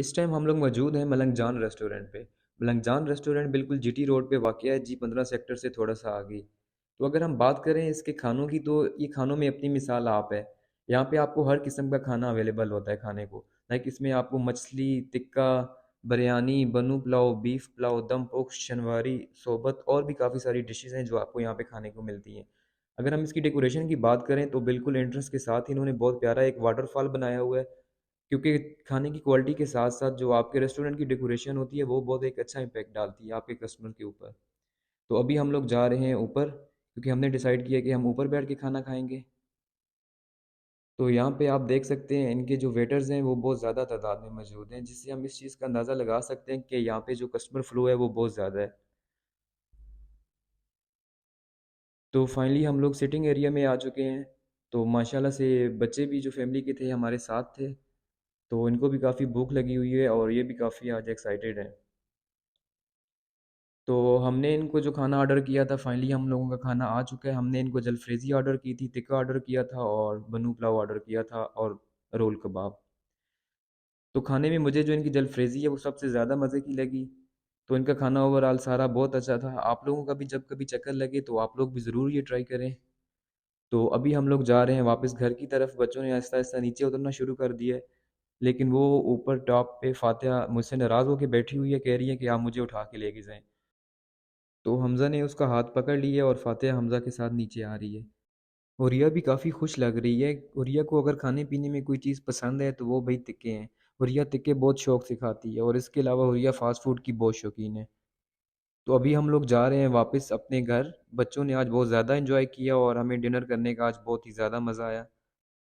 इस टाइम हम लोग मौजूद हैं मलंग जान रेस्टोरेंट पे। मलंग जान रेस्टोरेंट बिल्कुल जीटी रोड पे वाक़या है, जी15 सेक्टर से थोड़ा सा आगे। तो अगर हम बात करें इसके खानों की, तो ये खानों में अपनी मिसाल आप है। यहाँ पे आपको हर किस्म का खाना अवेलेबल होता है खाने को। लाइक इसमें आपको मछली टिक्का, बिरयानी, बन्नू पुलाव, बीफ पुलाव, दम पोख, शनवारी, सोबत और भी काफ़ी सारी डिशेज़ हैं जो आपको यहाँ पे खाने को मिलती हैं। अगर हम इसकी डेकोरेशन की बात करें तो बिल्कुल एंट्रेंस के साथ ही इन्होंने बहुत प्यारा एक वाटरफॉल बनाया हुआ है। क्योंकि खाने की क्वालिटी के साथ-साथ जो आपके रेस्टोरेंट की डेकोरेशन होती है, वो बहुत एक अच्छा इम्पैक्ट डालती है आपके कस्टमर के ऊपर। तो अभी हम लोग जा रहे हैं ऊपर, क्योंकि हमने डिसाइड किया कि हम ऊपर बैठ के खाना खाएँगे। तो यहाँ पे आप देख सकते हैं इनके जो वेटर्स हैं वो बहुत ज़्यादा तादाद में मौजूद हैं, जिससे हम इस चीज़ का अंदाज़ा लगा सकते हैं कि यहाँ पे जो कस्टमर फ्लो है वो बहुत ज़्यादा है। तो फाइनली हम लोग सिटिंग एरिया में आ चुके हैं। तो माशाल्लाह से बच्चे भी जो फैमिली के थे हमारे साथ थे, तो इनको भी काफ़ी भूख लगी हुई है और ये भी काफ़ी आज एक्साइटेड हैं। तो हमने इनको जो खाना ऑर्डर किया था, फाइनली हम लोगों का खाना आ चुका है। हमने इनको जलफ्रेज़ी ऑर्डर की थी, टिक्का ऑर्डर किया था और बन्नू पुलाव ऑर्डर किया था और रोल कबाब। तो खाने में मुझे जो इनकी जलफ्रेज़ी है वो सबसे ज़्यादा मज़े की लगी। तो इनका खाना ओवरऑल सारा बहुत अच्छा था। आप लोगों का भी जब कभी चक्कर लगे तो आप लोग भी ज़रूर ये ट्राई करें। तो अभी हम लोग जा रहे हैं वापस घर की तरफ। बच्चों ने आहिस्ता-आहिस्ता नीचे उतरना शुरू कर दिया है। लेकिन वो ऊपर टॉप पे फ़ातिहा मुझसे नाराज़ होके बैठी हुई है, कह रही है कि आप मुझे उठा के लेके जाएँ। तो हमज़ा ने उसका हाथ पकड़ लिया और फ़ातिहा हमज़ा के साथ नीचे आ रही है। और रिया भी काफ़ी खुश लग रही है। और रिया को अगर खाने-पीने में कोई चीज़ पसंद है तो वो भई टिक्के हैं। और रिया टिक्के बहुत शौक से खाती है और इसके अलावा रिया फ़ास्ट फ़ूड की बहुत शौकीन है। तो अभी हम लोग जा रहे हैं वापस अपने घर। बच्चों ने आज बहुत ज़्यादा एन्जॉय किया और हमें डिनर करने का आज बहुत ही ज़्यादा मज़ा आया।